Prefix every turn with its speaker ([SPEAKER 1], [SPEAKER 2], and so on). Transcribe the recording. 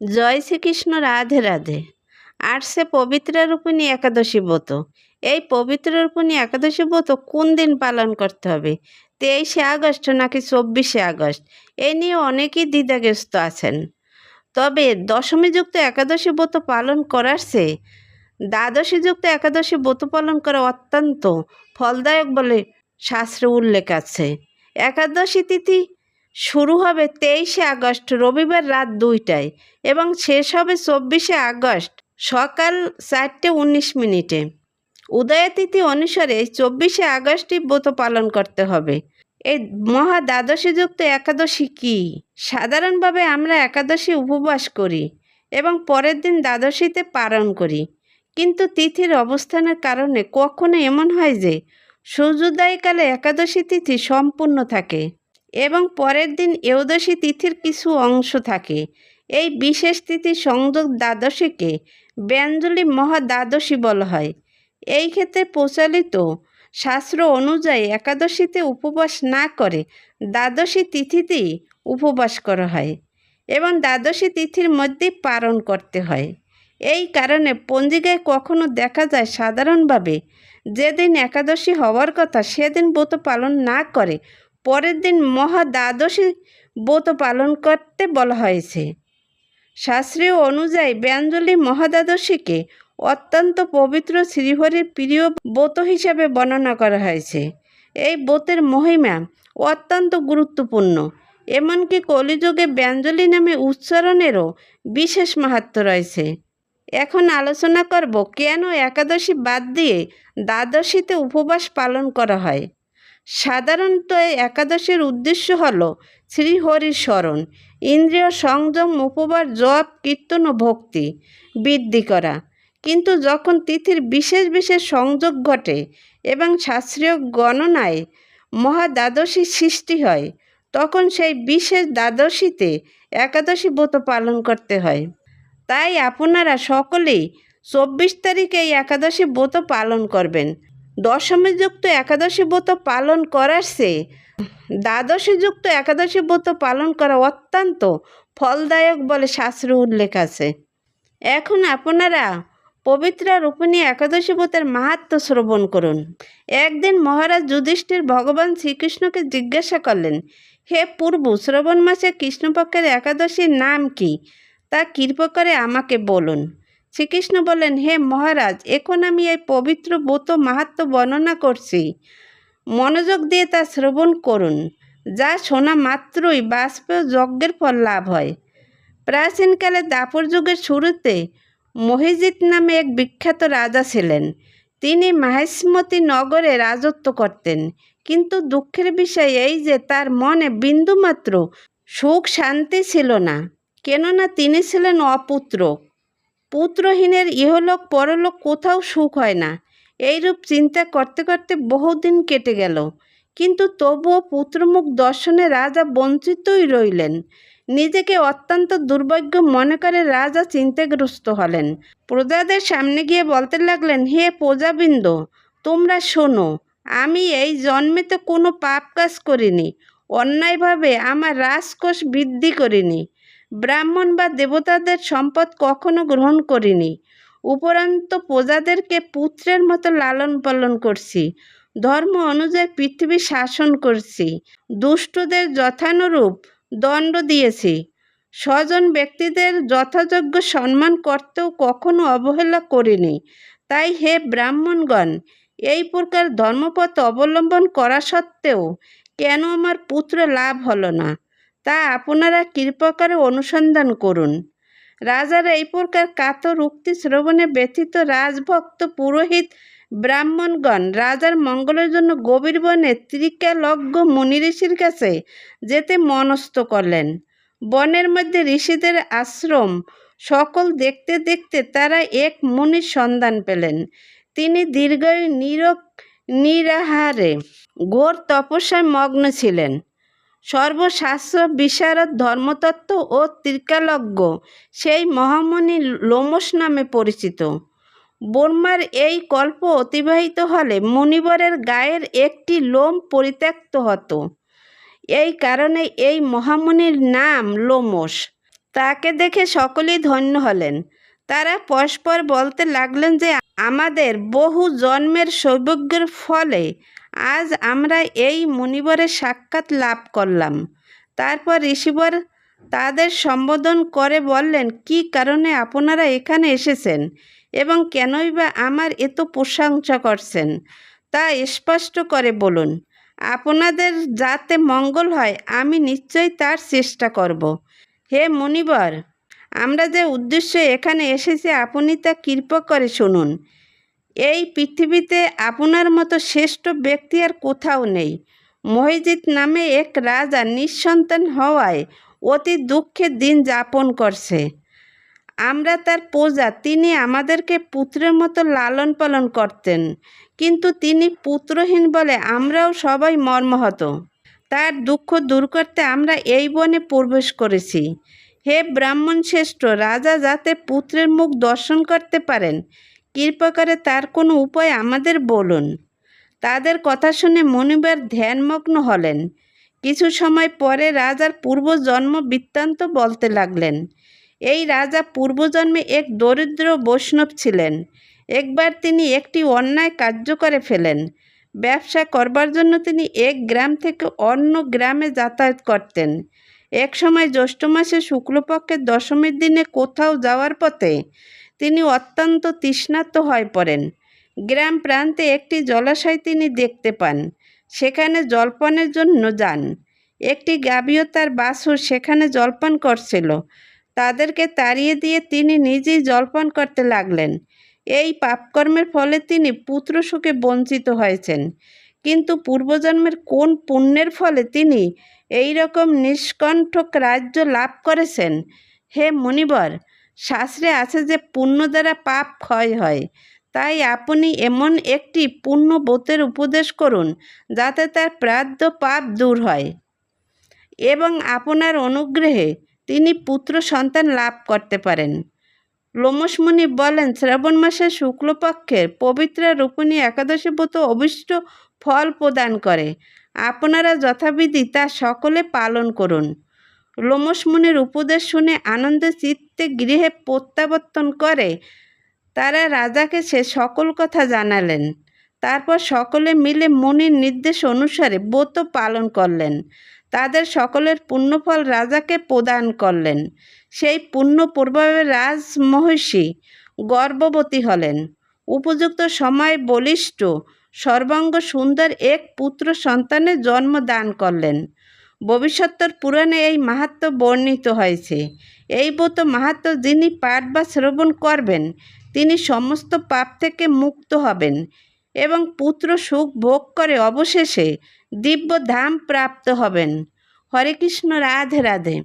[SPEAKER 1] জয় শ্রীকৃষ্ণ, রাধে রাধে। আসছে পবিত্র রূপিণী একাদশী ব্রত। এই পবিত্র রূপিণী একাদশী ব্রত কোন দিন পালন করতে হবে? 23শে আগস্ট নাকি 24শে আগস্ট? এই নিয়ে অনেকেই দ্বিধাগ্রস্ত আছেন। তবে দশমীযুক্ত একাদশী ব্রত পালন করার চেয়ে দ্বাদশীযুক্ত একাদশী ব্রত পালন করা অত্যন্ত ফলদায়ক বলে শাস্ত্রে উল্লেখ আছে। একাদশী তিথি শুরু হবে 23শে আগস্ট রবিবার রাত 2টায় এবং শেষ হবে 24শে আগস্ট সকাল 4:19। উদয়াতিথি অনুসারে 24শে আগস্টই ব্রত পালন করতে হবে। এই মহা দ্বাদশীযুক্ত একাদশী কী? সাধারণভাবে আমরা একাদশী উপবাস করি এবং পরের দিন দ্বাদশীতে পালন করি, কিন্তু তিথির অবস্থানের কারণে কখনো এমন হয় যে সূর্যোদয়কালে একাদশী তিথি সম্পূর্ণ থাকে এবং পরের দিন একাদশী তিথির কিছু অংশ থাকে। এই বিশেষ তিথি সংযোগ দ্বাদশীকে ব্যঞ্জলি মহা দ্বাদশী বলা হয়। এই ক্ষেত্রে প্রচলিত শাস্ত্র অনুযায়ী একাদশীতে উপবাস না করে দ্বাদশী তিথিতেই উপবাস করা হয় এবং দ্বাদশী তিথির মধ্যেই পালন করতে হয়। এই কারণে পঞ্জিকায় কখনো দেখা যায় সাধারণভাবে যেদিন একাদশী হওয়ার কথা সেদিন ব্রত পালন না করে পরের দিন মহা দ্বাদশী ব্রত পালন করতে বলা হয়েছে। শাস্ত্রীয় অনুযায়ী ব্যঞ্জলি মহাদ্বাদশীকে অত্যন্ত পবিত্র শ্রীহরির প্রিয় ব্রত হিসাবে বর্ণনা করা হয়েছে। এই ব্রতের মহিমা অত্যন্ত গুরুত্বপূর্ণ, এমনকি কলিযুগে ব্যঞ্জলি নামে উচ্চারণেরও বিশেষ মাহাত্ম্য রয়েছে। এখন আলোচনা করব কেন একাদশী বাদ দিয়ে দ্বাদশীতে উপবাস পালন করা হয়। সাধারণত একাদশীর উদ্দেশ্য হল শ্রীহরির স্মরণ, ইন্দ্রিয় সংযম, উপবাস, জপ, কীর্তন ও ভক্তি বৃদ্ধি করা। কিন্তু যখন তিথির বিশেষ বিশেষ সংযোগ ঘটে এবং শাস্ত্রীয় গণনায় মহা দ্বাদশী সৃষ্টি হয়, তখন সেই বিশেষ দ্বাদশীতে একাদশী ব্রত পালন করতে হয়। তাই আপনারা সকলেই 24 তারিখে এই একাদশী ব্রত পালন করবেন। দশমীযুক্ত একাদশী ব্রত পালন করার চেয়ে দ্বাদশীযুক্ত একাদশী ব্রত পালন করা অত্যন্ত ফলদায়ক বলে শাস্ত্রে উল্লেখ আছে। এখন আপনারা পবিত্র রূপিণী একাদশী ব্রতের মাহাত্ম্য শ্রবণ করুন। একদিন মহারাজ যুধিষ্ঠির ভগবান শ্রীকৃষ্ণকে জিজ্ঞাসা করলেন, হে পূর্ব, শ্রাবণ মাসে কৃষ্ণপক্ষের একাদশীর নাম কি? তা কৃপা করে আমাকে বলুন। শ্রীকৃষ্ণ বললেন, হে মহারাজ, এখন আমি এই পবিত্র ব্রত মাহাত্ম্য বর্ণনা করছি, মনোযোগ দিয়ে তা শ্রবণ করুন। যা শোনা মাত্রই বাষ্পেয় যজ্ঞের ফল লাভ হয়। প্রাচীনকালে দাপর যুগের শুরুতে মহিজিৎ নামে এক বিখ্যাত রাজা ছিলেন। তিনি মাহিষ্মতি নগরে রাজত্ব করতেন, কিন্তু দুঃখের বিষয় এই যে তার মনে বিন্দুমাত্র সুখ শান্তি ছিল না, কেননা তিনি ছিলেন অপুত্র। পুত্রহীনের ইহলোক পরলোক কোথাও সুখ হয় না। এইরূপ চিন্তা করতে করতে বহুদিন কেটে গেল, কিন্তু তবুও পুত্রমুখ দর্শনে রাজা বঞ্চিতই রইলেন। নিজেকে অত্যন্ত দুর্ভাগ্য মনে করে রাজা চিন্তাগ্রস্ত হলেন। প্রজাদের সামনে গিয়ে বলতে লাগলেন, হে প্রজাবৃন্দ, তোমরা শোনো, আমি এই জন্মে তো কোনো পাপ কাজ করিনি, অন্যায়ভাবে আমার রাজকোষ বৃদ্ধি করিনি, ব্রাহ্মণ বা দেবতাদের সম্পদ কখনো গ্রহণ করিনি, উপরন্তু প্রজাদেরকে পুত্রের মতো লালন পালন করছি, ধর্ম অনুযায়ী পৃথিবী শাসন করছি, দুষ্টদের যথানুরূপ দণ্ড দিয়েছি, স্বজন ব্যক্তিদের যথাযোগ্য সম্মান করতেও কখনো অবহেলা করিনি। তাই হে ব্রাহ্মণগণ, এই প্রকার ধর্মপথ অবলম্বন করা সত্ত্বেও কেন আমার পুত্র লাভ হলো না, তা আপনারা কৃপা করে অনুসন্ধান করুন। রাজার এই প্রকার কাতর উক্তি শ্রবণে ব্যথিত রাজভক্ত পুরোহিত ব্রাহ্মণগণ রাজার মঙ্গলের জন্য গভীর বনে ত্রিকালজ্ঞ মুনি ঋষির কাছে যেতে মনস্থ করলেন। বনের মধ্যে ঋষিদের আশ্রম সকল দেখতে দেখতে তারা এক মুনির সন্ধান পেলেন। তিনি দীর্ঘায়ু, নিরাহারে ঘোর তপস্যায় মগ্ন ছিলেন। সর্বশাস্ত্র বিশারদ, ধর্মতত্ত্ব ও ত্রিকালজ্ঞ সেই মহামুনি লোমশ নামে পরিচিত। ব্রহ্মার এই কল্প অতিবাহিত হলে মুনিবরের গায়ের একটি লোম পরিত্যক্ত হতো। এই কারণে এই মহামুনির নাম লোমশ। তাকে দেখে সকলেই ধন্য হলেন। তারা পরস্পর বলতে লাগলেন যে আমাদের বহু জন্মের সৌভাগ্যের ফলে আজ আমরা এই মুনিবরের সাক্ষাৎ লাভ করলাম। তারপর ঋষিবর তাদের সম্বোধন করে বললেন, কি কারণে আপনারা এখানে এসেছেন এবং কেনই বা আমার এত প্রশংসা করছেন তা স্পষ্ট করে বলুন। আপনাদের যাতে মঙ্গল হয় আমি নিশ্চয়ই তার চেষ্টা করব। হে মুনিবর, আমরা যে উদ্দেশ্যে এখানে এসেছি আপনি তা কৃপা করে শুনুন। এই পৃথিবীতে আপনার মতো শ্রেষ্ঠ ব্যক্তি আর কোথাও নেই। মহিজিৎ নামে এক রাজা নিঃসন্তান হওয়ায় অতি দুঃখে দিন যাপন করছে। আমরা তার প্রজা। তিনি আমাদেরকে পুত্রের মতো লালন পালন করতেন, কিন্তু তিনি পুত্রহীন বলে আমরাও সবাই মর্মাহত। তার দুঃখ দূর করতে আমরা এই বনে প্রবেশ করেছি। হে ব্রাহ্মণ শ্রেষ্ঠ, রাজা যাতে পুত্রের মুখ দর্শন করতে পারেন কৃপা করে তার কোনো উপায় আমাদের বলুন। তাদের কথা শুনে মুনিবার ধ্যানমগ্ন হলেন। কিছু সময় পরে রাজার পূর্বজন্ম বৃত্তান্ত বলতে লাগলেন। এই রাজা পূর্বজন্মে এক দরিদ্র বৈষ্ণব ছিলেন। একবার তিনি একটি অন্যায় কার্য করে ফেলেন। ব্যবসা করবার জন্য তিনি এক গ্রাম থেকে অন্য গ্রামে যাতায়াত করতেন। এক সময় জ্যৈষ্ঠ মাসে শুক্লপক্ষের দশমীর দিনে কোথাও যাওয়ার পথে তিনি অত্যন্ত তৃষ্ণার্ত হয়ে পড়েন। গ্রাম প্রান্তে একটি জলাশয় তিনি দেখতে পান। সেখানে জলপানের জন্য যান। একটি গাভী ও তার বাছুর সেখানে জলপান করছিল। তাদেরকে তাড়িয়ে দিয়ে তিনি নিজেই জলপান করতে লাগলেন। এই পাপকর্মের ফলে তিনি পুত্র সুখে বঞ্চিত হয়েছেন। কিন্তু পূর্বজন্মের কোন পুণ্যের ফলে তিনি এই রকম নিষ্কণ্ঠক রাজ্য লাভ করেছেন? হে মুনিবর, শাস্ত্রে আছে যে পুণ্য দ্বারা পাপ ক্ষয় হয়। তাই আপনি এমন একটি পুণ্য ব্রতের উপদেশ করুন যাতে তার প্রাপ্য পাপ দূর হয় এবং আপনার অনুগ্রহে তিনি পুত্র সন্তান লাভ করতে পারেন। লোমশ মুনি বলেন, শ্রাবণ মাসের শুক্লপক্ষের পবিত্র রূপিণী একাদশী ব্রত অভীষ্ট ফল প্রদান করে। আপনারা যথাবিধি তা সকলে পালন করুন। লোমশ মুনির উপদেশ শুনে আনন্দে চিত্তে গৃহে প্রত্যাবর্তন করে তারা রাজাকে সে সকল কথা জানালেন। তারপর সকলে মিলে মুনির নির্দেশ অনুসারে ব্রত পালন করলেন। তাদের সকলের পুণ্যফল রাজাকে প্রদান করলেন। সেই পুণ্য প্রভাবে রাজমহিষী গর্ভবতী হলেন। উপযুক্ত সময়ে বলিষ্ঠ সর্বাঙ্গ সুন্দর এক পুত্র সন্তানের জন্ম দান করলেন। ভবিষ্যতের পুরাণে এই মাহাত্ম্য বর্ণিত হয়েছে। এই ব্রত মাহাত্ম্য যিনি পাঠ বা শ্রবণ করবেন তিনি সমস্ত পাপ থেকে মুক্ত হবেন এবং পুত্র সুখ ভোগ করে অবশেষে দিব্য ধাম প্রাপ্ত হবেন। হরে কৃষ্ণ, রাধে রাধে।